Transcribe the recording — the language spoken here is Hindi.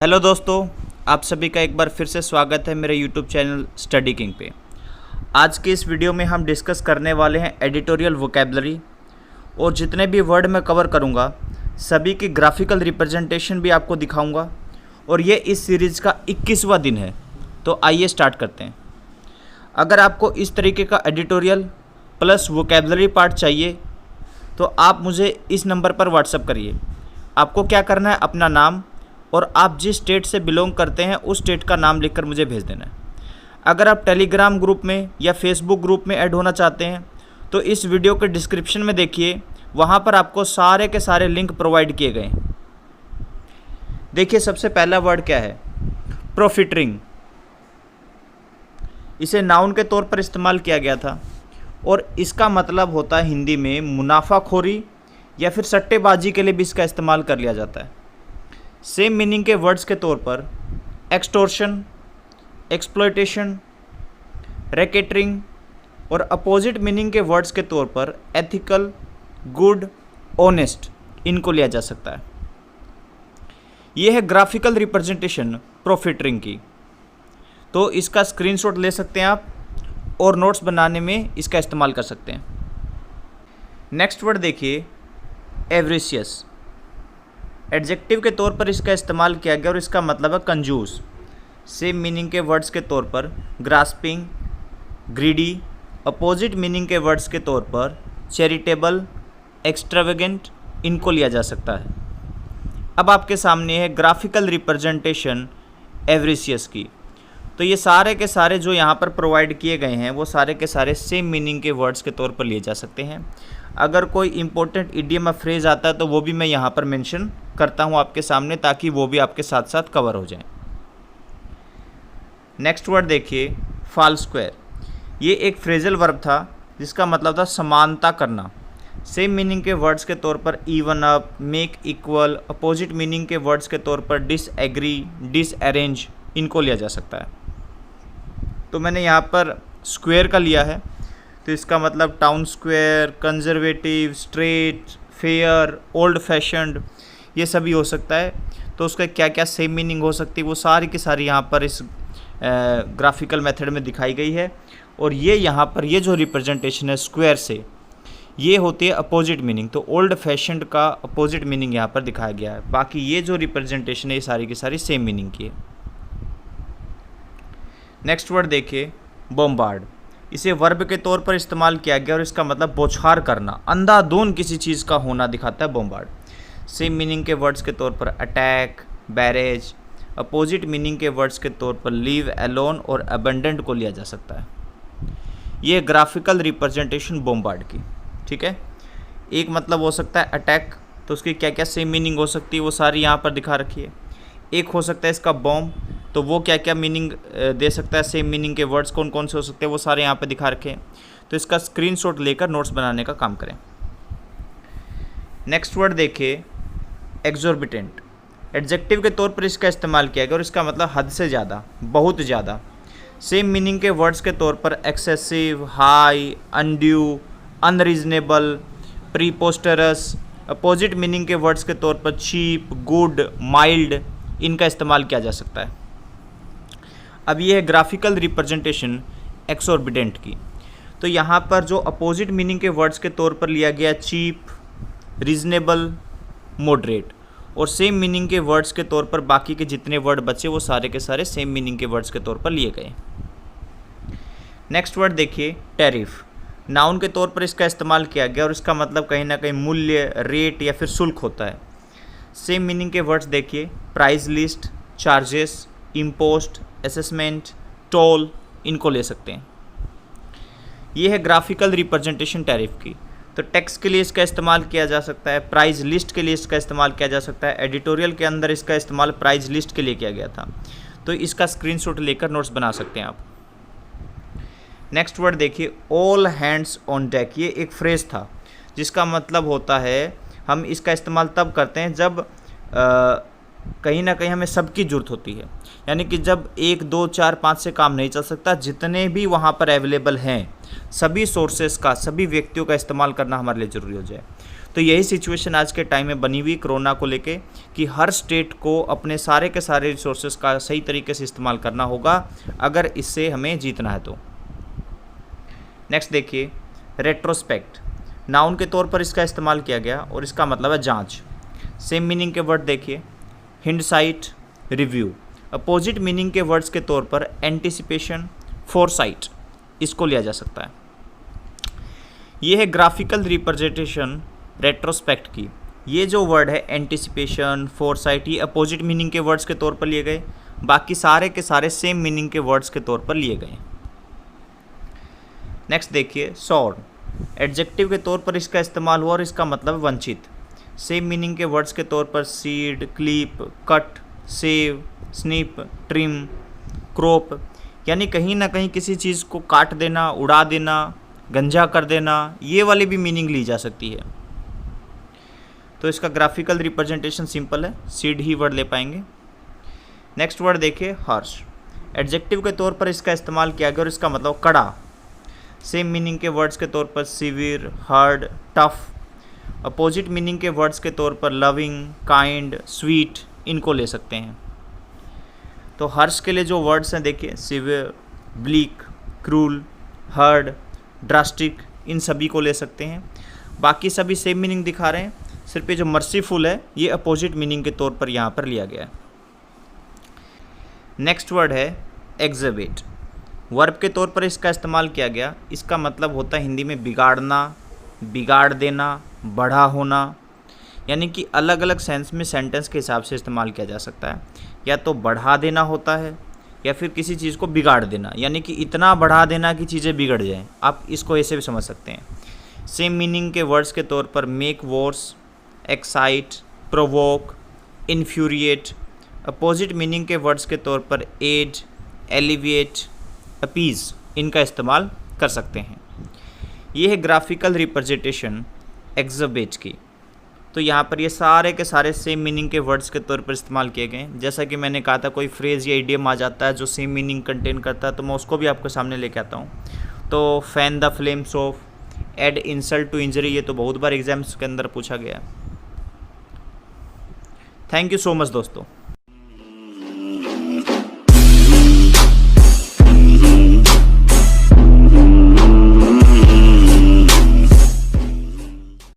हेलो दोस्तों, आप सभी का एक बार फिर से स्वागत है मेरे यूट्यूब चैनल स्टडी किंग पे। आज के इस वीडियो में हम डिस्कस करने वाले हैं एडिटोरियल वोकैबुलरी, और जितने भी वर्ड मैं कवर करूँगा सभी की ग्राफिकल रिप्रेजेंटेशन भी आपको दिखाऊंगा। और ये इस सीरीज़ का 21वां दिन है, तो आइए स्टार्ट करते हैं। अगर आपको इस तरीके का एडिटोरियल प्लस वोकैबुलरी पार्ट चाहिए तो आप मुझे इस नंबर पर व्हाट्सअप करिए। आपको क्या करना है, अपना नाम और आप जिस स्टेट से बिलोंग करते हैं उस स्टेट का नाम लिखकर मुझे भेज देना है। अगर आप टेलीग्राम ग्रुप में या फेसबुक ग्रुप में ऐड होना चाहते हैं तो इस वीडियो के डिस्क्रिप्शन में देखिए, वहाँ पर आपको सारे के सारे लिंक प्रोवाइड किए गए हैं। देखिए, सबसे पहला वर्ड क्या है, प्रॉफिटरिंग। इसे नाउन के तौर पर इस्तेमाल किया गया था और इसका मतलब होता है हिंदी में मुनाफाखोरी या फिर सट्टेबाजी के लिए भी इसका इस्तेमाल कर लिया जाता है। सेम मीनिंग के वर्ड्स के तौर पर एक्सटोर्शन, एक्सप्लॉयटेशन, रैकेटरिंग और अपोजिट मीनिंग के वर्ड्स के तौर पर एथिकल, गुड, ऑनेस्ट, इनको लिया जा सकता है। यह है ग्राफिकल रिप्रेजेंटेशन प्रॉफिटरिंग की। तो इसका स्क्रीनशॉट ले सकते हैं आप और नोट्स बनाने में इसका इस्तेमाल कर सकते हैं। नेक्स्ट वर्ड देखिए, एवरेशियस। एडजेक्टिव के तौर पर इसका इस्तेमाल किया गया और इसका मतलब है कंजूस। सेम मीनिंग के वर्ड्स के तौर पर ग्रास्पिंग, ग्रीडी, अपोजिट मीनिंग के वर्ड्स के तौर पर चैरिटेबल, एक्स्ट्रावेगेंट, इनको लिया जा सकता है। अब आपके सामने है ग्राफिकल रिप्रेजेंटेशन एवरेशियस की। तो ये सारे के सारे जो यहाँ पर प्रोवाइड किए गए हैं वो सारे के सारे सेम मीनिंग के वर्ड्स के तौर पर लिए जा सकते हैं। अगर कोई इंपॉर्टेंट इडियम या फ्रेज आता है तो वो भी मैं यहाँ पर मेंशन करता हूँ आपके सामने, ताकि वो भी आपके साथ साथ कवर हो जाए। नेक्स्ट वर्ड देखिए, फॉल स्क्वायर। ये एक फ्रेजल वर्ब था जिसका मतलब था समानता करना। सेम मीनिंग के वर्ड्स के तौर पर even up, make equal, opposite meaning के वर्ड्स के तौर पर डिसएग्री, डिसअरेंज, इनको लिया जा सकता है। तो मैंने यहाँ पर स्क्वायर का लिया है, तो इसका मतलब town square, conservative, straight, fair, old fashioned, ये सभी हो सकता है। तो उसका क्या क्या सेम मीनिंग हो सकती है वो सारी की सारी यहाँ पर इस ग्राफिकल मेथड में दिखाई गई है। और ये यहाँ पर ये जो रिप्रेजेंटेशन है स्क्वायर से, ये होती है अपोजिट मीनिंग। तो ओल्ड फैशन्ड का अपोजिट मीनिंग यहाँ पर दिखाया गया है। बाकी ये जो रिप्रेजेंटेशन है ये सारी की सारी सेम मीनिंग की है। नेक्स्ट वर्ड देखिए, बॉम्बार्ड। इसे वर्ब के तौर पर इस्तेमाल किया गया और इसका मतलब बौछार करना, अंधाधुंध किसी चीज़ का होना दिखाता है बॉम्बार्ड। सेम मीनिंग के वर्ड्स के तौर पर अटैक, बैरेज, अपोजिट मीनिंग के वर्ड्स के तौर पर लीव अलोन और अबेंडेंट को लिया जा सकता है। ये ग्राफिकल रिप्रेजेंटेशन बॉम्बार्ड की, ठीक है। एक मतलब हो सकता है अटैक, तो उसकी क्या क्या सेम मीनिंग हो सकती है वो सारी यहाँ पर दिखा रखी है। एक हो सकता है इसका बॉम्ब, तो वो क्या क्या मीनिंग दे सकता है, सेम मीनिंग के वर्ड्स कौन कौन से हो सकते हैं वो सारे यहाँ पे दिखा रखे हैं। तो इसका स्क्रीनशॉट लेकर नोट्स बनाने का काम करें। नेक्स्ट वर्ड देखिए, एक्सोर्बिटेंट। एडजेक्टिव के तौर पर इसका इस्तेमाल किया गया और इसका मतलब हद से ज़्यादा, बहुत ज़्यादा। सेम मीनिंग के वर्ड्स के तौर पर excessive, high, undue, unreasonable, preposterous, opposite meaning के वर्ड्स के तौर पर चीप, गुड, माइल्ड, इनका इस्तेमाल किया जा सकता है। अब ये है ग्राफिकल रिप्रेजेंटेशन एक्सोर्बिडेंट की। तो यहाँ पर जो अपोजिट मीनिंग के वर्ड्स के तौर पर लिया गया चीप, रीजनेबल, मॉडरेट, और सेम मीनिंग के वर्ड्स के तौर पर बाकी के जितने वर्ड बचे वो सारे के सारे सेम मीनिंग के वर्ड्स के तौर पर लिए गए। नेक्स्ट वर्ड देखिए, टैरिफ। नाउन के तौर पर इसका इस्तेमाल किया गया और इसका मतलब कहीं ना कहीं मूल्य, रेट या फिर शुल्क होता है। सेम मीनिंग के वर्ड्स देखिए, price list, charges, imposed, assessment, toll, इनको ले सकते हैं। ये है ग्राफिकल रिप्रेजेंटेशन टैरिफ की। तो टैक्स के लिए इसका इस्तेमाल किया जा सकता है, प्राइस लिस्ट के लिए इसका इस्तेमाल किया जा सकता है। एडिटोरियल के अंदर इसका इस्तेमाल प्राइस लिस्ट के लिए किया गया था। तो इसका स्क्रीनशॉट लेकर नोट्स बना सकते हैं आप। नेक्स्ट वर्ड देखिए, ऑल हैंड्स ऑन डेक। ये एक फ्रेज था जिसका मतलब होता है, हम इसका इस्तेमाल तब करते हैं जब कहीं ना कहीं हमें सबकी ज़रूरत होती है। यानी कि जब 1, 2, 4, 5 से काम नहीं चल सकता, जितने भी वहाँ पर अवेलेबल हैं सभी सोर्सेस का, सभी व्यक्तियों का इस्तेमाल करना हमारे लिए ज़रूरी हो जाए। तो यही सिचुएशन आज के टाइम में बनी हुई कोरोना को लेके कि हर स्टेट को अपने सारे के सारे रिसोर्सेज का सही तरीके से इस्तेमाल करना होगा अगर इससे हमें जीतना है तो। नेक्स्ट देखिए रेट्रोस्पेक्ट, नाउन के तौर पर इसका इस्तेमाल किया गया और इसका मतलब है जांच। सेम मीनिंग के वर्ड देखिए हिंडसाइट, रिव्यू। अपोजिट मीनिंग के वर्ड्स के तौर पर एंटिसिपेशन, फोरसाइट इसको लिया जा सकता है। ये है ग्राफिकल रिप्रेजेंटेशन रेट्रोस्पेक्ट की। ये जो वर्ड है एंटिसिपेशन, फोरसाइट, ये अपोजिट मीनिंग के वर्ड्स के तौर पर लिए गए, बाकी सारे के सारे सेम मीनिंग के वर्ड्स के तौर पर लिए गए। नेक्स्ट देखिए सॉर, एडजेक्टिव के तौर पर इसका इस्तेमाल हुआ और इसका मतलब वंचित। सेम मीनिंग के वर्ड्स के तौर पर seed, clip, cut, save, snip, trim, crop, यानी कहीं ना कहीं किसी चीज़ को काट देना, उड़ा देना, गंजा कर देना, ये वाली भी मीनिंग ली जा सकती है। तो इसका ग्राफिकल रिप्रेजेंटेशन सिंपल है, सीड ही वर्ड ले पाएंगे। नेक्स्ट वर्ड देखिए हर्ष, एडजेक्टिव के तौर पर इसका इस्तेमाल किया गया और इसका मतलब कड़ा। सेम मीनिंग के वर्ड्स के तौर पर severe, hard, tough. Opposite meaning के वर्ड्स के तौर पर लविंग, काइंड, स्वीट इनको ले सकते हैं। तो हर्ष के लिए जो वर्ड्स हैं देखिए severe, bleak, cruel, hard, drastic, इन सभी को ले सकते हैं। बाकी सभी सेम मीनिंग दिखा रहे हैं, सिर्फ ये जो मर्सीफुल है ये अपोजिट मीनिंग के तौर पर यहाँ पर लिया गया है। नेक्स्ट वर्ड है एग्जिबिट, वर्ब के तौर पर इसका इस्तेमाल किया गया। इसका मतलब होता है हिंदी में बिगाड़ना, बिगाड़ देना, बढ़ा होना, यानी कि अलग अलग सेंस में सेंटेंस के हिसाब से इस्तेमाल किया जा सकता है। या तो बढ़ा देना होता है या फिर किसी चीज़ को बिगाड़ देना, यानी कि इतना बढ़ा देना कि चीज़ें बिगड़ जाएं। आप इसको ऐसे भी समझ सकते हैं। सेम मीनिंग के वर्ड्स के तौर पर make worse, excite, provoke, infuriate. Opposite meaning के वर्ड्स के तौर पर एड, एलिविएट, अपीज इनका इस्तेमाल कर सकते हैं। ये है ग्राफिकल रिप्रेजेंटेशन एग्जिबिट की। तो यहाँ पर ये सारे के सारे सेम मीनिंग के वर्ड्स के तौर पर इस्तेमाल किए गए हैं। जैसा कि मैंने कहा था कोई फ्रेज़ या इडियम आ जाता है जो सेम मीनिंग कंटेन करता है तो मैं उसको भी आपके सामने लेके आता हूँ। तो fan the flames of, add insult to injury, ये तो बहुत बार एग्जाम्स के अंदर पूछा गया है। थैंक यू सो मच दोस्तों।